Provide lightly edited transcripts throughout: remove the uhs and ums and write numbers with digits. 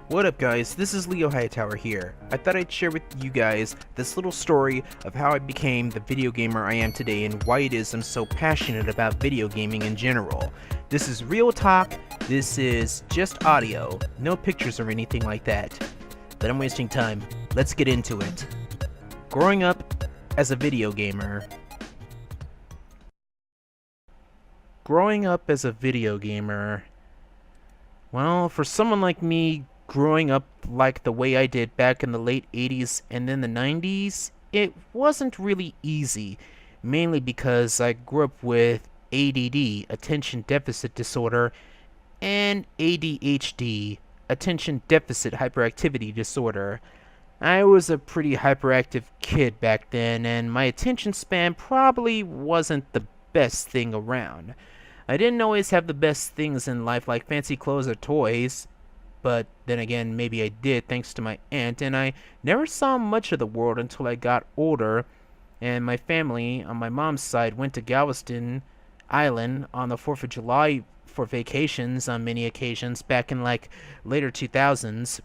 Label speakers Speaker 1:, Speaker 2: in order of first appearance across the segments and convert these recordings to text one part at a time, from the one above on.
Speaker 1: What up guys, this is Leo Hightower here. I thought I'd share with you guys this little story of how I became the video gamer I am today and why it is I'm so passionate about video gaming in general. This is real talk, this is just audio, no pictures or anything like that. But I'm wasting time, let's get into it. Growing up as a video gamer. Well, for someone like me, growing up like the way I did back in the late 80s and then the 90s, it wasn't really easy, mainly because I grew up with ADD, attention deficit disorder, and ADHD, attention deficit hyperactivity disorder. I was a pretty hyperactive kid back then, and my attention span probably wasn't the best thing around. I didn't always have the best things in life like fancy clothes or toys, but then again, maybe I did thanks to my aunt, and I never saw much of the world until I got older, and my family on my mom's side went to Galveston Island on the 4th of July for vacations on many occasions back in like later 2000s.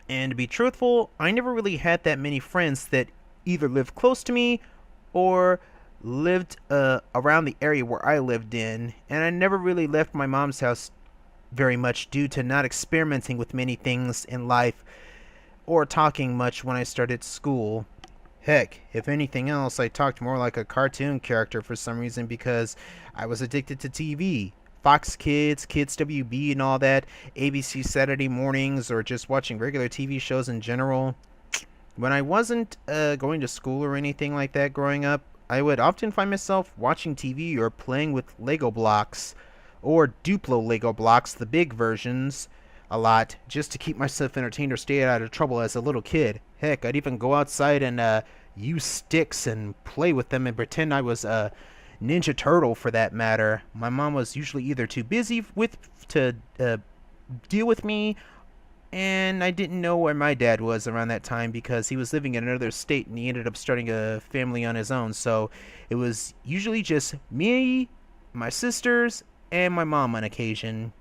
Speaker 1: And to be truthful, I never really had that many friends that either lived close to me or lived around the area where I lived in, and I never really left my mom's house very much due to not experimenting with many things in life or talking much when I started school. Heck, if anything else, I talked more like a cartoon character for some reason because I was addicted to TV. Fox Kids, Kids WB and all that, ABC Saturday mornings, or just watching regular TV shows in general. When I wasn't going to school or anything like that growing up, I would often find myself watching TV or playing with Lego blocks, or Duplo Lego blocks, the big versions, a lot, just to keep myself entertained or stay out of trouble as a little kid. Heck, I'd even go outside and use sticks and play with them and pretend I was a Ninja Turtle for that matter. My mom was usually either too busy to deal with me, and I didn't know where my dad was around that time because he was living in another state and he ended up starting a family on his own. So it was usually just me, my sisters, and my mom on occasion.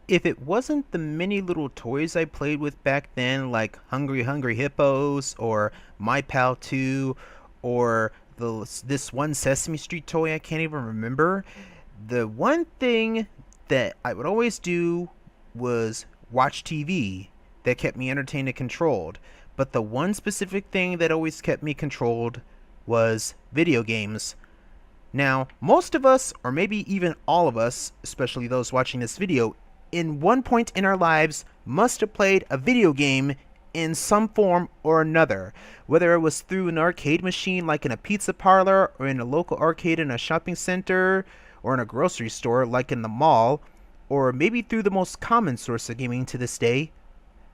Speaker 1: If it wasn't the many little toys I played with back then, like Hungry Hungry Hippos, or My Pal 2, or this one Sesame Street toy I can't even remember, the one thing that I would always do was watch TV. That kept me entertained and controlled. But the one specific thing that always kept me controlled was video games. Now, most of us, or maybe even all of us, especially those watching this video, in one point in our lives must have played a video game in some form or another, whether it was through an arcade machine like in a pizza parlor, or in a local arcade in a shopping center, or in a grocery store like in the mall, or maybe through the most common source of gaming to this day,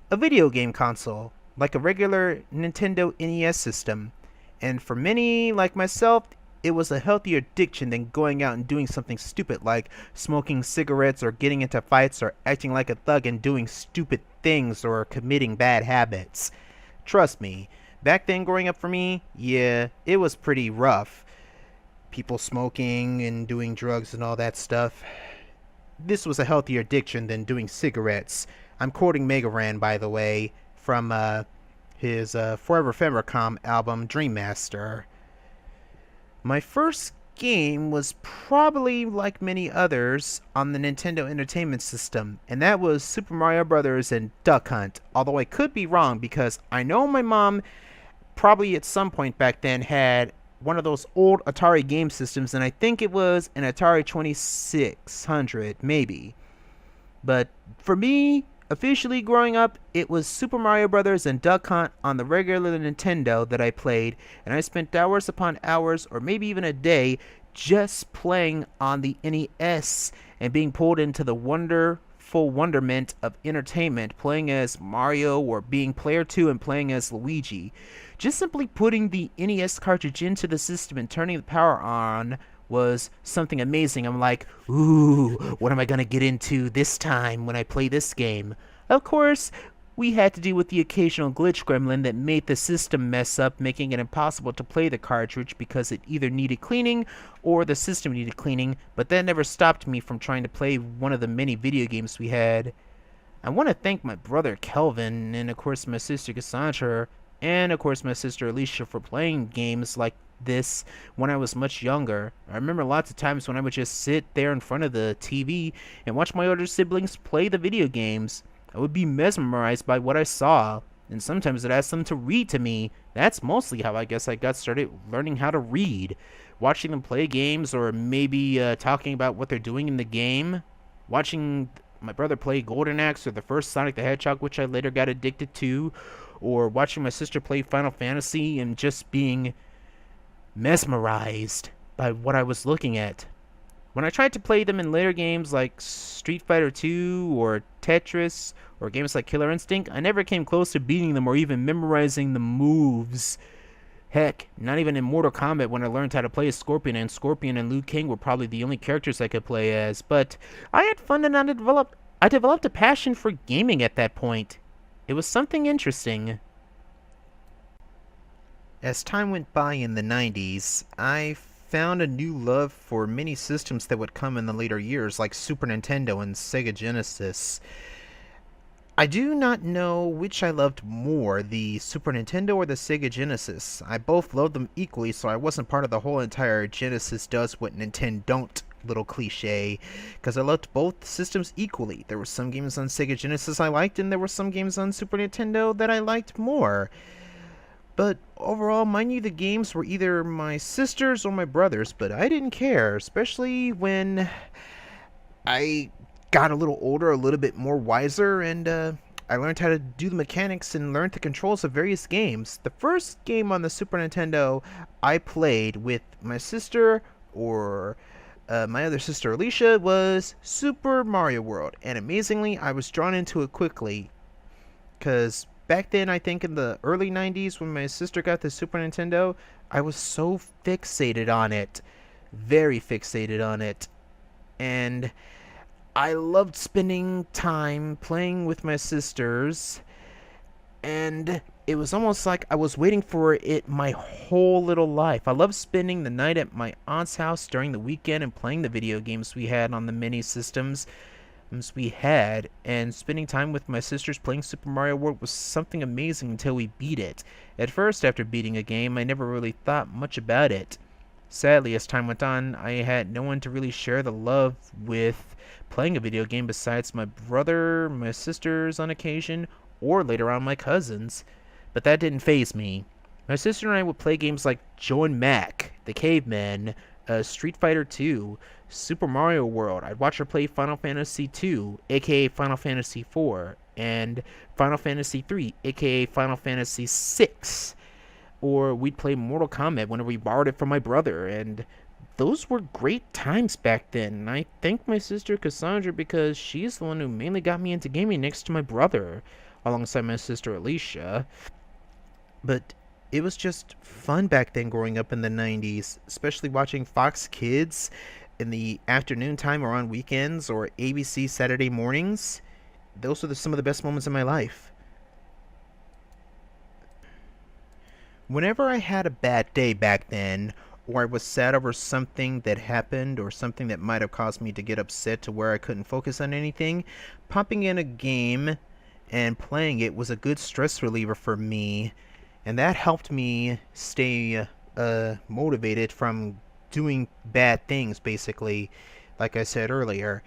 Speaker 1: a video game console, like a regular Nintendo NES system. And for many, like myself, it was a healthier addiction than going out and doing something stupid like smoking cigarettes or getting into fights or acting like a thug and doing stupid things or committing bad habits. Trust me, back then growing up for me, yeah, it was pretty rough. People smoking and doing drugs and all that stuff. This was a healthier addiction than doing cigarettes. I'm quoting Mega Ran, by the way, from his Forever Famicom album Dream Master. My first game was probably like many others on the Nintendo Entertainment System, and that was Super Mario Bros. And Duck Hunt, although I could be wrong because I know my mom probably at some point back then had one of those old Atari game systems, and I think it was an Atari 2600, maybe. But for me, officially growing up, it was Super Mario Bros. And Duck Hunt on the regular Nintendo that I played, and I spent hours upon hours, or maybe even a day, just playing on the NES and being pulled into the wonderful wonderment of entertainment, playing as Mario or being player 2 and playing as Luigi. Just simply putting the NES cartridge into the system and turning the power on was something amazing. I'm like, ooh, what am I gonna get into this time when I play this game? Of course, we had to deal with the occasional glitch gremlin that made the system mess up, making it impossible to play the cartridge because it either needed cleaning or the system needed cleaning, but that never stopped me from trying to play one of the many video games we had. I want to thank my brother Kelvin, and of course my sister Cassandra, and of course my sister Alicia for playing games like this when I was much younger. I remember lots of times when I would just sit there in front of the TV and watch my older siblings play the video games. I would be mesmerized by what I saw, and sometimes I'd ask them to read to me. That's mostly how I guess I got started learning how to read. Watching them play games, or maybe talking about what they're doing in the game. Watching my brother play Golden Axe or the first Sonic the Hedgehog, which I later got addicted to, or watching my sister play Final Fantasy and just being mesmerized by what I was looking at. When I tried to play them in later games like Street Fighter 2 or Tetris or games like Killer Instinct, I never came close to beating them or even memorizing the moves. Heck, not even in Mortal Kombat when I learned how to play as Scorpion, and Scorpion and Liu Kang were probably the only characters I could play as, but I had fun and I developed a passion for gaming at that point. It was something interesting. As time went by in the 90s, I found a new love for many systems that would come in the later years, like Super Nintendo and Sega Genesis. I do not know which I loved more, the Super Nintendo or the Sega Genesis. I both loved them equally, so I wasn't part of the whole entire Genesis does what Nintendo don't little cliche, because I loved both systems equally. There were some games on Sega Genesis I liked, and there were some games on Super Nintendo that I liked more. But overall, mind you, the games were either my sister's or my brother's, but I didn't care, especially when I got a little older, a little bit more wiser, and I learned how to do the mechanics and learned the controls of various games. The first game on the Super Nintendo I played with my sister or my other sister Alicia was Super Mario World, and amazingly, I was drawn into it quickly, because back then, I think in the early 90s when my sister got the Super Nintendo, I was so fixated on it, very fixated on it, and I loved spending time playing with my sisters, and it was almost like I was waiting for it my whole little life. I loved spending the night at my aunt's house during the weekend and playing the video games we had on the mini systems we had, and spending time with my sisters playing Super Mario World was something amazing until we beat it. At first, after beating a game, I never really thought much about it. Sadly, as time went on, I had no one to really share the love with playing a video game besides my brother, my sisters on occasion, or later on my cousins. But that didn't faze me. My sister and I would play games like Joe and Mac, The Cavemen, Street Fighter 2, Super Mario World. I'd watch her play Final Fantasy 2, aka Final Fantasy 4, and Final Fantasy 3, aka Final Fantasy 6. Or we'd play Mortal Kombat whenever we borrowed it from my brother, and those were great times back then. And I thank my sister Cassandra because she's the one who mainly got me into gaming next to my brother, alongside my sister Alicia. But it was just fun back then growing up in the 90s, especially watching Fox Kids in the afternoon time or on weekends or ABC Saturday mornings. Those are some of the best moments in my life. Whenever I had a bad day back then, or I was sad over something that happened or something that might have caused me to get upset to where I couldn't focus on anything, popping in a game and playing it was a good stress reliever for me, and that helped me stay motivated from doing bad things, basically, like I said earlier.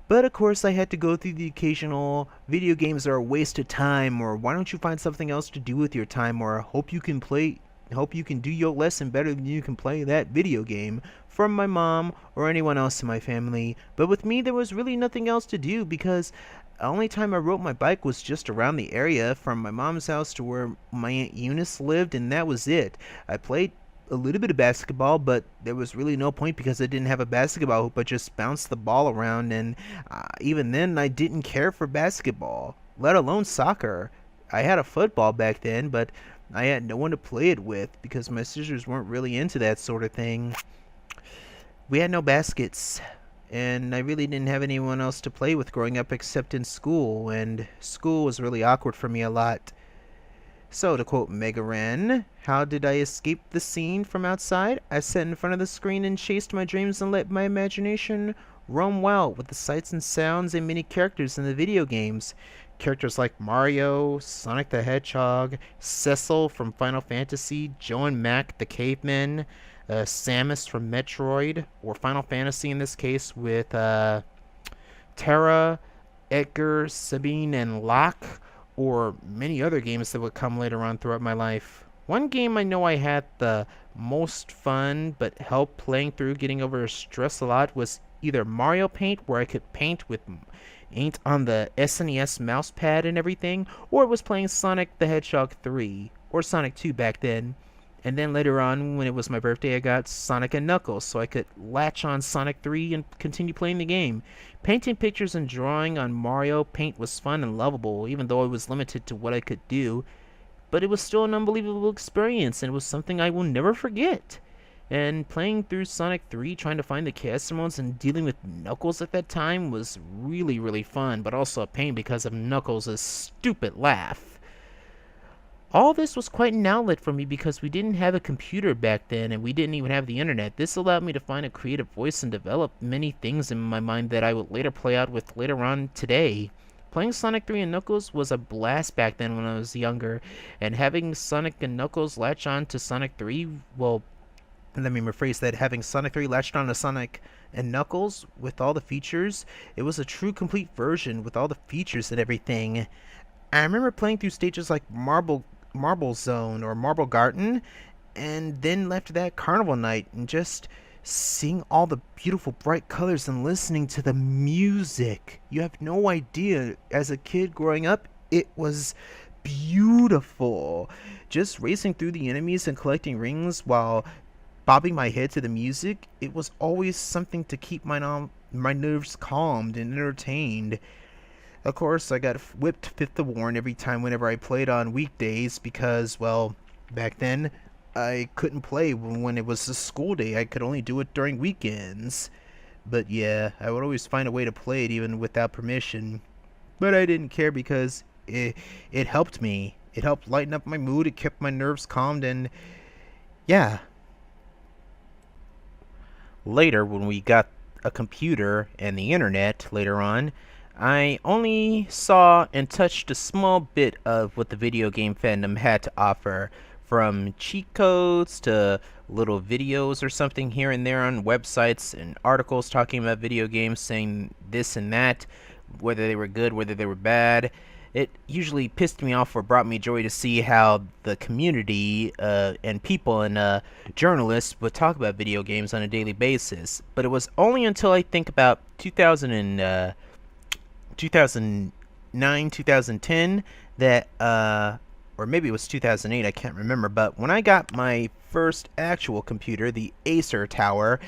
Speaker 1: But of course, I had to go through the occasional video games are a waste of time, or why don't you find something else to do with your time, or hope you can do your lesson better than you can play that video game, from my mom or anyone else in my family. But with me, there was really nothing else to do, because the only time I rode my bike was just around the area from my mom's house to where my Aunt Eunice lived, and that was it. I played a little bit of basketball, but there was really no point because I didn't have a basketball hoop. I just bounced the ball around, and even then I didn't care for basketball, let alone soccer. I had a football back then, but I had no one to play it with because my sisters weren't really into that sort of thing. We had no baskets, and I really didn't have anyone else to play with growing up except in school, and school was really awkward for me a lot. So, to quote Mega Ran, how did I escape the scene from outside? I sat in front of the screen and chased my dreams and let my imagination roam wild with the sights and sounds and many characters in the video games. Characters like Mario, Sonic the Hedgehog, Cecil from Final Fantasy, Joe and Mac the Cavemen, Samus from Metroid, or Final Fantasy in this case with Terra, Edgar, Sabine, and Locke, or many other games that would come later on throughout my life. One game I know I had the most fun but helped playing through getting over stress a lot was either Mario Paint, where I could paint with paint on the SNES mouse pad and everything, or it was playing Sonic the Hedgehog 3, or Sonic 2 back then. And then later on, when it was my birthday, I got Sonic and Knuckles, so I could latch on Sonic 3 and continue playing the game. Painting pictures and drawing on Mario Paint was fun and lovable, even though I was limited to what I could do. But it was still an unbelievable experience, and it was something I will never forget. And playing through Sonic 3, trying to find the Chaos Emeralds and dealing with Knuckles at that time was really, really fun, but also a pain because of Knuckles' stupid laugh. All this was quite an outlet for me because we didn't have a computer back then and we didn't even have the internet. This allowed me to find a creative voice and develop many things in my mind that I would later play out with later on today. Playing Sonic 3 and Knuckles was a blast back then when I was younger, and having Sonic and Knuckles latch on to Sonic 3, well, let me rephrase that, having Sonic 3 latched on to Sonic and Knuckles with all the features, it was a true complete version with all the features and everything. I remember playing through stages like Marble Zone or Marble Garden, and then after that Carnival Night, and just seeing all the beautiful bright colors and listening to the music. You have no idea, as a kid growing up, it was beautiful. Just racing through the enemies and collecting rings while bobbing my head to the music, it was always something to keep my nerves calmed and entertained. Of course, I got whipped fifth of Warren every time whenever I played on weekdays because, well, back then I couldn't play when it was a school day. I could only do it during weekends. But yeah, I would always find a way to play it even without permission. But I didn't care because it helped me. It helped lighten up my mood. It kept my nerves calmed, and yeah. Later, when we got a computer and the internet later on, I only saw and touched a small bit of what the video game fandom had to offer, from cheat codes to little videos or something here and there on websites and articles talking about video games, saying this and that, whether they were good, whether they were bad. It usually pissed me off or brought me joy to see how the community and people and journalists would talk about video games on a daily basis. But it was only until I think about 2009, 2010 that, or maybe it was 2008, I can't remember, but when I got my first actual computer, the Acer Tower,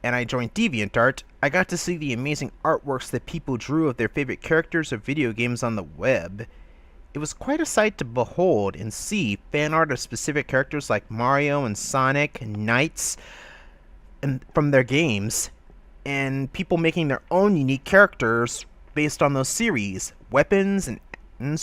Speaker 1: and I joined DeviantArt, I got to see the amazing artworks that people drew of their favorite characters or video games on the web. It was quite a sight to behold and see fan art of specific characters like Mario and Sonic and Knights and from their games, and people making their own unique characters based on those series, weapons and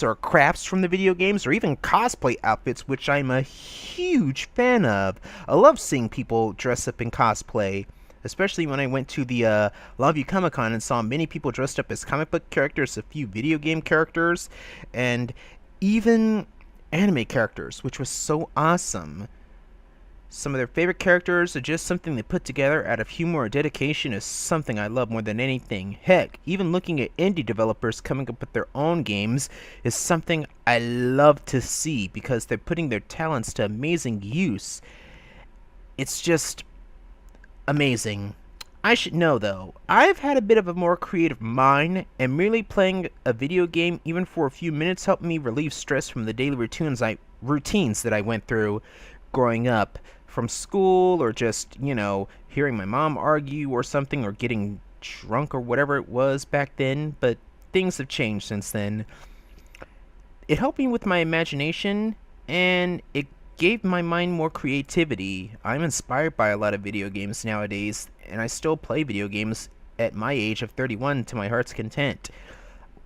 Speaker 1: or crafts from the video games, or even cosplay outfits, which I'm a huge fan of. I love seeing people dress up in cosplay, especially when I went to the Longview Comic Con and saw many people dressed up as comic book characters, a few video game characters, and even anime characters, which was so awesome. Some of their favorite characters are just something they put together out of humor or dedication is something I love more than anything. Heck, even looking at indie developers coming up with their own games is something I love to see because they're putting their talents to amazing use. It's just amazing. I should know though, I've had a bit of a more creative mind, and merely playing a video game even for a few minutes helped me relieve stress from the daily routines that I went through growing up. From school, or just, hearing my mom argue or something, or getting drunk or whatever it was back then, but things have changed since then. It helped me with my imagination, and it gave my mind more creativity. I'm inspired by a lot of video games nowadays, and I still play video games at my age of 31 to my heart's content.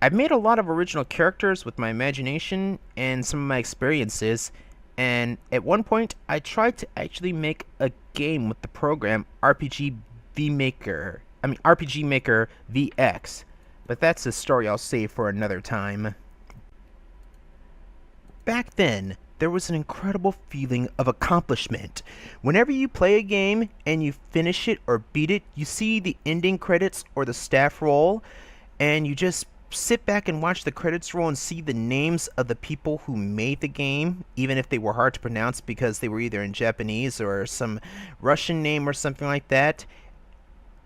Speaker 1: I've made a lot of original characters with my imagination and some of my experiences, and at one point, I tried to actually make a game with the program RPG VMaker. RPG Maker VX. But that's a story I'll save for another time. Back then, there was an incredible feeling of accomplishment. Whenever you play a game and you finish it or beat it, you see the ending credits or the staff roll, and you just sit back and watch the credits roll and see the names of the people who made the game, even if they were hard to pronounce because they were either in Japanese or some Russian name or something like that.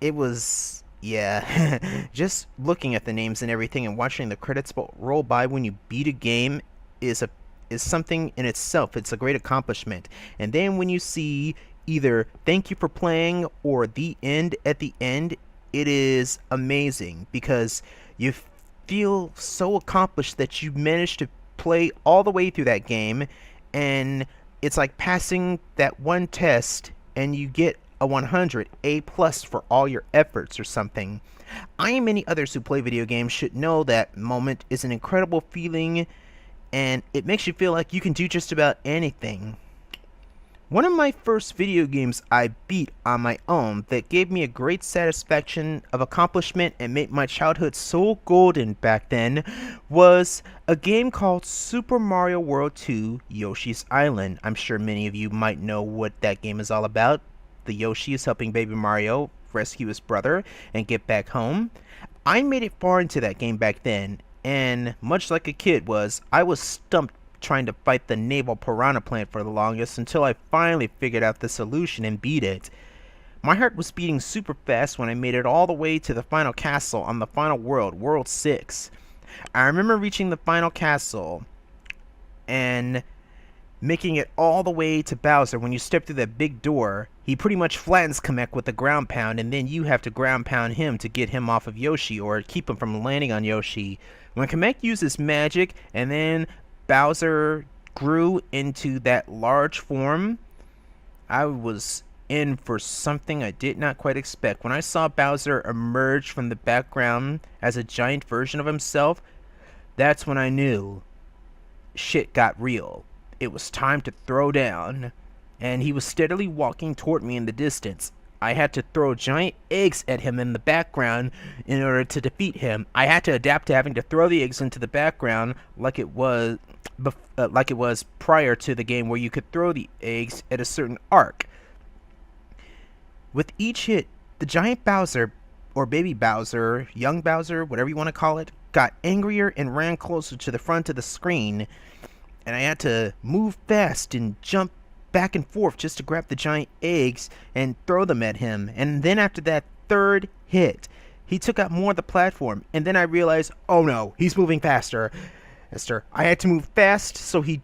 Speaker 1: It was, yeah, just looking at the names and everything and watching the credits roll by when you beat a game is something in itself. It's a great accomplishment. And then when you see either thank you for playing or the end at the end, it is amazing because you feel so accomplished that you managed to play all the way through that game, and it's like passing that one test and you get a 100 A+ for all your efforts or something. I and many others who play video games should know that moment is an incredible feeling, and it makes you feel like you can do just about anything. One of my first video games I beat on my own that gave me a great satisfaction of accomplishment and made my childhood so golden back then was a game called Super Mario World 2 Yoshi's Island. I'm sure many of you might know what that game is all about. The Yoshi is helping baby Mario rescue his brother and get back home. I made it far into that game back then, and much like a kid was, I was stumped trying to fight the naval piranha plant for the longest until I finally figured out the solution and beat it. My heart was beating super fast when I made it all the way to the final castle on the final world, World 6. I remember reaching the final castle and making it all the way to Bowser. When you step through that big door, he pretty much flattens Kamek with a ground pound, and then you have to ground pound him to get him off of Yoshi or keep him from landing on Yoshi. When Kamek uses magic and then Bowser grew into that large form, I was in for something I did not quite expect. When I saw Bowser emerge from the background as a giant version of himself, that's when I knew shit got real. It was time to throw down, and he was steadily walking toward me in the distance. I had to throw giant eggs at him in the background in order to defeat him. I had to adapt to having to throw the eggs into the background like it was prior to the game, where you could throw the eggs at a certain arc. With each hit, the giant Bowser, or baby Bowser, young Bowser, whatever you want to call it, got angrier and ran closer to the front of the screen, and I had to move fast and jump back and forth just to grab the giant eggs and throw them at him. And then after that third hit, he took out more of the platform, and then I realized, oh no, he's moving faster. I had to move fast so he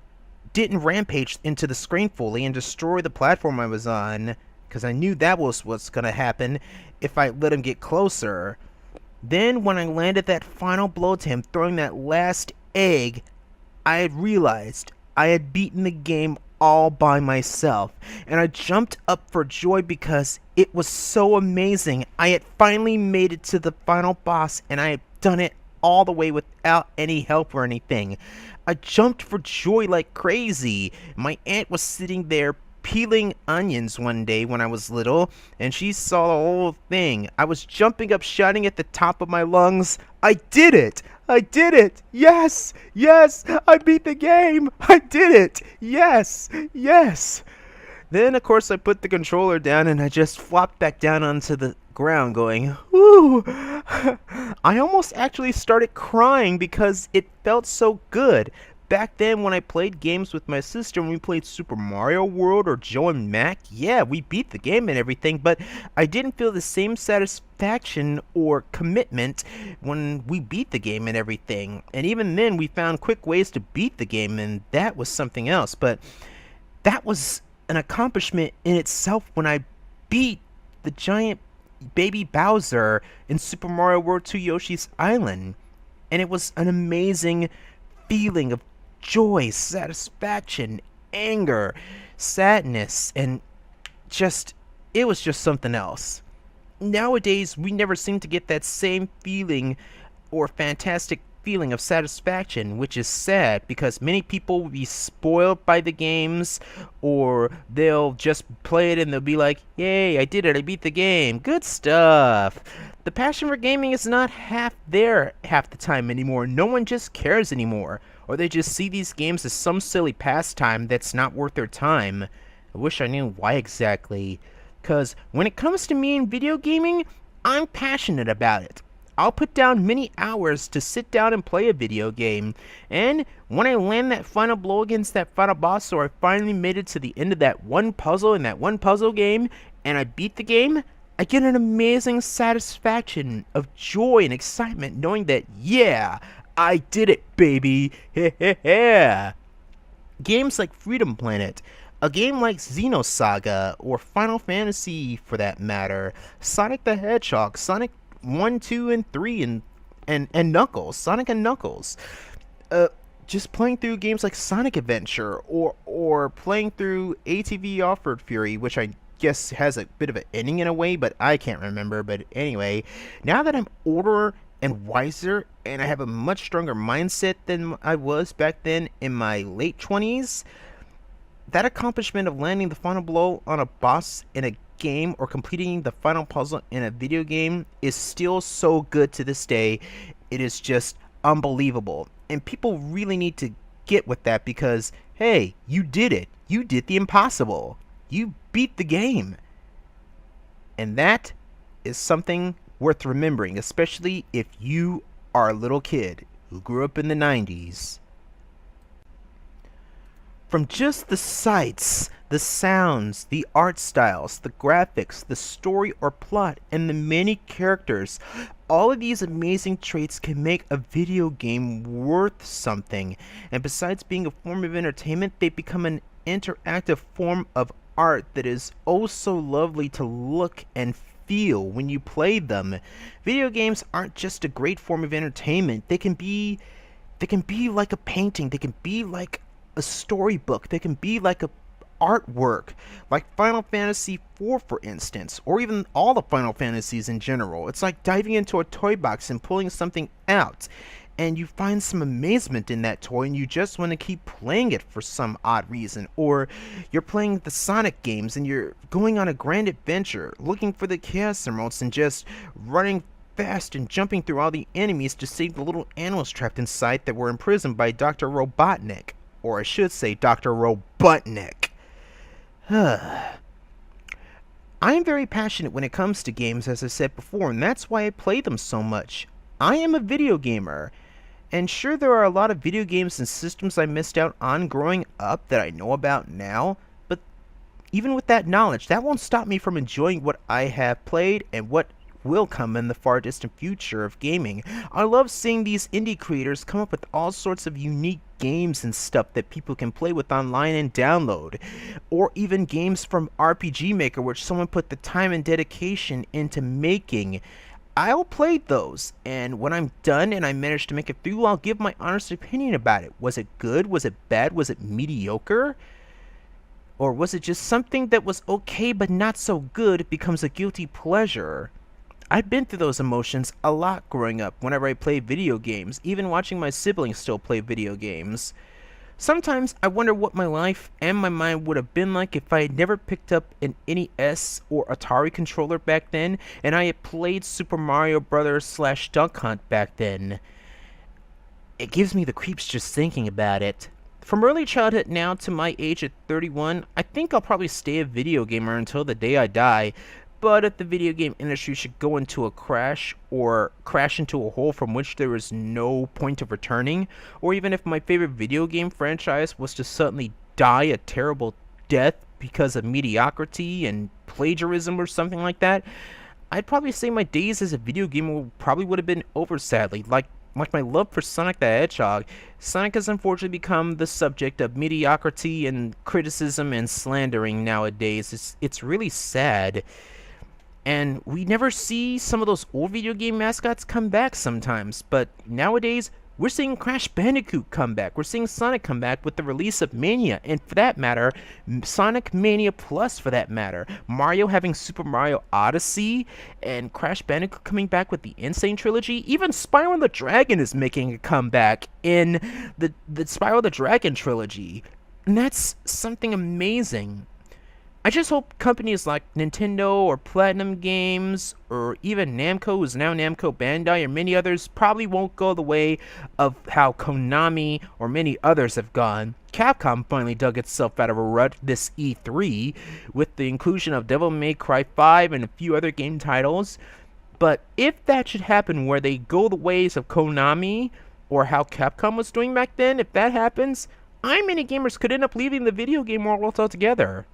Speaker 1: didn't rampage into the screen fully and destroy the platform I was on, because I knew that was what's going to happen if I let him get closer. Then when I landed that final blow to him, throwing that last egg, I had realized I had beaten the game all by myself, and I jumped up for joy because it was so amazing. I had finally made it to the final boss, and I had done it all the way without any help or anything. I jumped for joy like crazy. My aunt was sitting there peeling onions one day when I was little, and she saw the whole thing. I was jumping up, shouting at the top of my lungs, I did it! I did it! Yes! Yes! I beat the game! I did it! Yes! Yes! Then, of course, I put the controller down and I just flopped back down onto the ground going, whoo! I almost actually started crying because it felt so good. Back then, when I played games with my sister, when we played Super Mario World or Joe and Mac, yeah, we beat the game and everything, but I didn't feel the same satisfaction or commitment when we beat the game and everything. And even then, we found quick ways to beat the game, and that was something else. But that was an accomplishment in itself when I beat the giant baby Bowser in Super Mario World 2 Yoshi's Island. And it was an amazing feeling of joy, satisfaction, anger, sadness, and it was just something else. Nowadays, we never seem to get that same feeling or fantastic feeling of satisfaction, which is sad because many people will be spoiled by the games, or they'll just play it and they'll be like, yay, I did it, I beat the game, good stuff. The passion for gaming is not half there half the time anymore. No one just cares anymore, or they just see these games as some silly pastime that's not worth their time. I wish I knew why exactly, because when it comes to me and video gaming, I'm passionate about it. I'll put down many hours to sit down and play a video game, and when I land that final blow against that final boss, or I finally made it to the end of that one puzzle in that one puzzle game, and I beat the game, I get an amazing satisfaction of joy and excitement knowing that, yeah, I did it, baby, yeah. Games like Freedom Planet, a game like Xenosaga, or Final Fantasy for that matter, Sonic the Hedgehog, Sonic 1, 2, and 3, and Knuckles, Sonic and Knuckles. Just playing through games like Sonic Adventure, or playing through ATV Off-Road Fury, which I guess has a bit of an ending in a way, but I can't remember. But anyway, now that I'm older and wiser, and I have a much stronger mindset than I was back then in my late 20s, that accomplishment of landing the final blow on a boss in a game or completing the final puzzle in a video game is still so good to this day. It is just unbelievable. And people really need to get with that because, hey, you did it. You did the impossible. You beat the game. And that is something worth remembering, especially if you are a little kid who grew up in the 90s. From just the sights, the sounds, the art styles, the graphics, the story or plot, and the many characters, all of these amazing traits can make a video game worth something. And besides being a form of entertainment, they become an interactive form of art that is oh so lovely to look and feel when you play them. Video games aren't just a great form of entertainment. They can be like a painting. They can be like a storybook. They can be like a artwork, like Final Fantasy IV, for instance, or even all the Final Fantasies in general. It's like diving into a toy box and pulling something out, and you find some amazement in that toy, and you just want to keep playing it for some odd reason. Or you're playing the Sonic games, and you're going on a grand adventure, looking for the Chaos Emeralds, and just running fast and jumping through all the enemies to save the little animals trapped inside that were imprisoned by Dr. Robotnik. Or I should say Dr. Robotnik. I am very passionate when it comes to games, as I said before, and that's why I play them so much. I am a video gamer, and sure, there are a lot of video games and systems I missed out on growing up that I know about now, but even with that knowledge, that won't stop me from enjoying what I have played and what will come in the far distant future of gaming. I love seeing these indie creators come up with all sorts of unique games and stuff that people can play with online and download, or even games from RPG Maker which someone put the time and dedication into making. I'll play those, and when I'm done and I manage to make it through, I'll give my honest opinion about it. Was it good? Was it bad? Was it mediocre? Or was it just something that was okay but not so good, it becomes a guilty pleasure? I've been through those emotions a lot growing up whenever I played video games, even watching my siblings still play video games. Sometimes I wonder what my life and my mind would have been like if I had never picked up an NES or Atari controller back then, and I had played Super Mario Bros. / Duck Hunt back then. It gives me the creeps just thinking about it. From early childhood now to my age at 31, I think I'll probably stay a video gamer until the day I die. But if the video game industry should go into a crash, or crash into a hole from which there is no point of returning, or even if my favorite video game franchise was to suddenly die a terrible death because of mediocrity and plagiarism or something like that, I'd probably say my days as a video gamer probably would have been over, sadly. Like my love for Sonic the Hedgehog, Sonic has unfortunately become the subject of mediocrity and criticism and slandering nowadays. It's really sad. And we never see some of those old video game mascots come back sometimes, but nowadays We're seeing Crash Bandicoot come back. We're seeing Sonic come back with the release of Mania, and for that matter, Sonic Mania Plus for that matter. Mario having Super Mario Odyssey, and Crash Bandicoot coming back with the Insane Trilogy. Even Spyro the Dragon is making a comeback in the Spyro the Dragon trilogy. And that's something amazing. I just hope companies like Nintendo or Platinum Games or even Namco, who's now Namco Bandai, or many others probably won't go the way of how Konami or many others have gone. Capcom finally dug itself out of a rut this E3 with the inclusion of Devil May Cry 5 and a few other game titles. But if that should happen where they go the ways of Konami or how Capcom was doing back then, if that happens, many gamers could end up leaving the video game world altogether.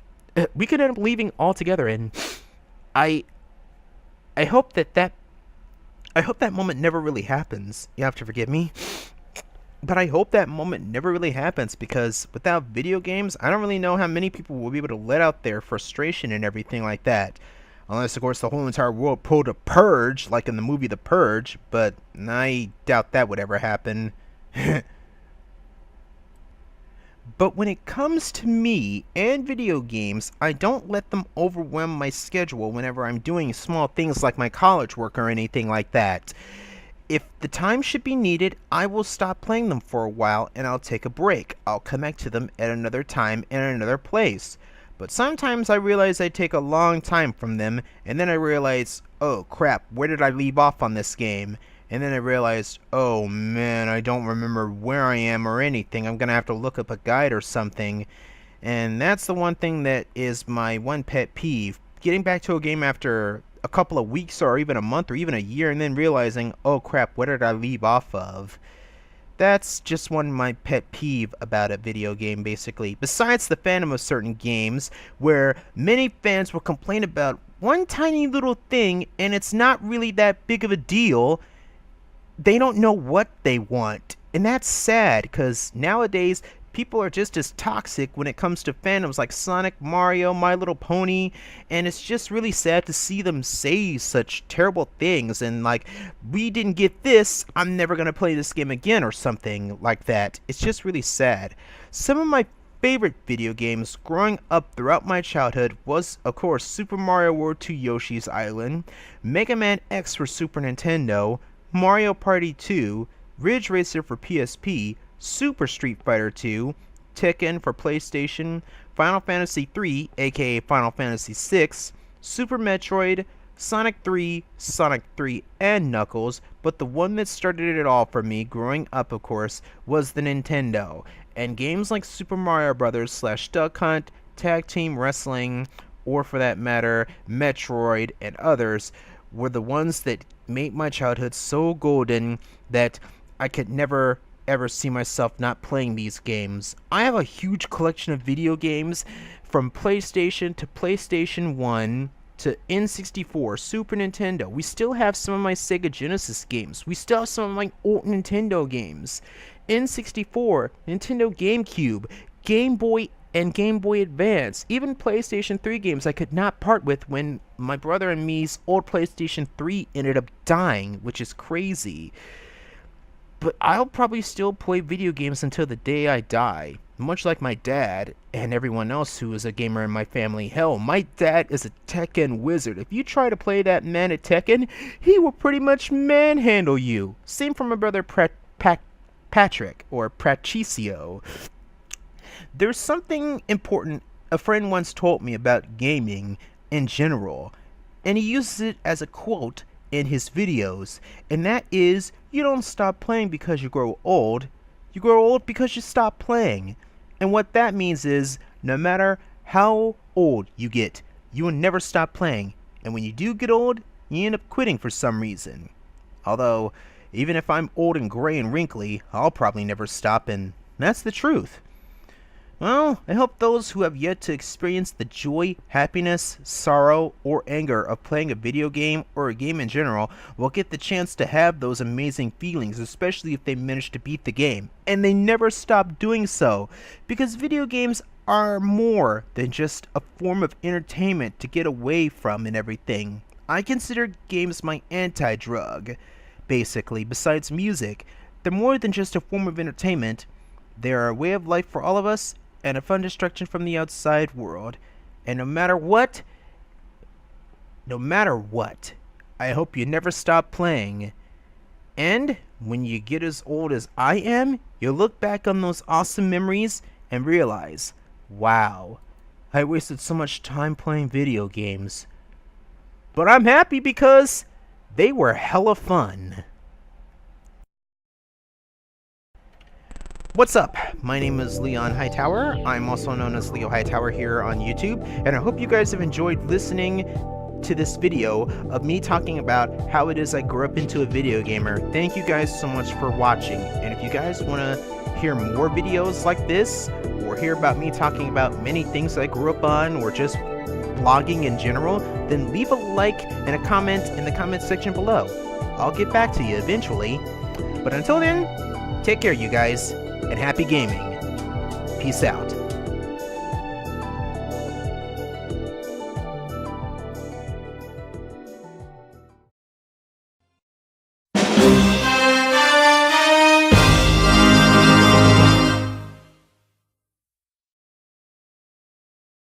Speaker 1: We could end up leaving altogether, and I hope that moment never really happens. You have to forgive me, but I hope that moment never really happens, because without video games, I don't really know how many people will be able to let out their frustration and everything like that. Unless, of course, the whole entire world pulled a purge, like in the movie The Purge, but I doubt that would ever happen. But when it comes to me and video games, I don't let them overwhelm my schedule whenever I'm doing small things like my college work or anything like that. If the time should be needed, I will stop playing them for a while and I'll take a break. I'll come back to them at another time and another place. But sometimes I realize I take a long time from them, and then I realize, oh crap, where did I leave off on this game? And then I realized, oh man, I don't remember where I am or anything. I'm going to have to look up a guide or something. And that's the one thing that is my one pet peeve. Getting back to a game after a couple of weeks or even a month or even a year and then realizing, oh crap, where did I leave off of? That's just one of my pet peeve about a video game, basically. Besides the fandom of certain games, where many fans will complain about one tiny little thing and it's not really that big of a deal. They don't know what they want, and that's sad, because nowadays people are just as toxic when it comes to fandoms like Sonic, Mario, My Little Pony, and it's just really sad to see them say such terrible things and like, we didn't get this, I'm never gonna play this game again, or something like that. It's just really sad. Some of my favorite video games growing up throughout my childhood was, of course, Super Mario World 2 Yoshi's Island, Mega Man X for Super Nintendo, Mario Party 2, Ridge Racer for PSP, Super Street Fighter 2, Tekken for PlayStation, Final Fantasy 3, aka Final Fantasy 6, Super Metroid, Sonic 3, and Knuckles, but the one that started it all for me growing up, of course, was the Nintendo, and games like Super Mario Bros. / Duck Hunt, Tag Team Wrestling, or for that matter, Metroid and others, were the ones that made my childhood so golden that I could never ever see myself not playing these games. I have a huge collection of video games from PlayStation to PlayStation 1 to N64, Super Nintendo. We still have some of my Sega Genesis games. We still have some of my old Nintendo games. N64, Nintendo GameCube, Game Boy and Game Boy Advance, even PlayStation 3 games I could not part with when my brother and me's old PlayStation 3 ended up dying, which is crazy. But I'll probably still play video games until the day I die, much like my dad and everyone else who is a gamer in my family. Hell, my dad is a Tekken wizard. If you try to play that man at Tekken, he will pretty much manhandle you. Same for my brother Patrick, or Patricio. There's something important a friend once told me about gaming in general, and he uses it as a quote in his videos, and that is, you don't stop playing because you grow old because you stop playing. And what that means is, no matter how old you get, you will never stop playing, and when you do get old, you end up quitting for some reason. Although, even if I'm old and gray and wrinkly, I'll probably never stop, and that's the truth. Well, I hope those who have yet to experience the joy, happiness, sorrow, or anger of playing a video game or a game in general will get the chance to have those amazing feelings, especially if they manage to beat the game. And they never stop doing so, because video games are more than just a form of entertainment to get away from and everything. I consider games my anti-drug, basically, besides music. They're more than just a form of entertainment. They're a way of life for all of us and a fun distraction from the outside world. And no matter what, I hope you never stop playing. And when you get as old as I am, you'll look back on those awesome memories and realize, wow, I wasted so much time playing video games. But I'm happy because they were hella fun. What's up? My name is Leon Hightower. I'm also known as Leo Hightower here on YouTube, and I hope you guys have enjoyed listening to this video of me talking about how it is I grew up into a video gamer. Thank you guys so much for watching, and if you guys want to hear more videos like this, or hear about me talking about many things I grew up on, or just vlogging in general, then leave a like and a comment in the comment section below. I'll get back to you eventually. But until then, take care you guys, and happy gaming. Peace out.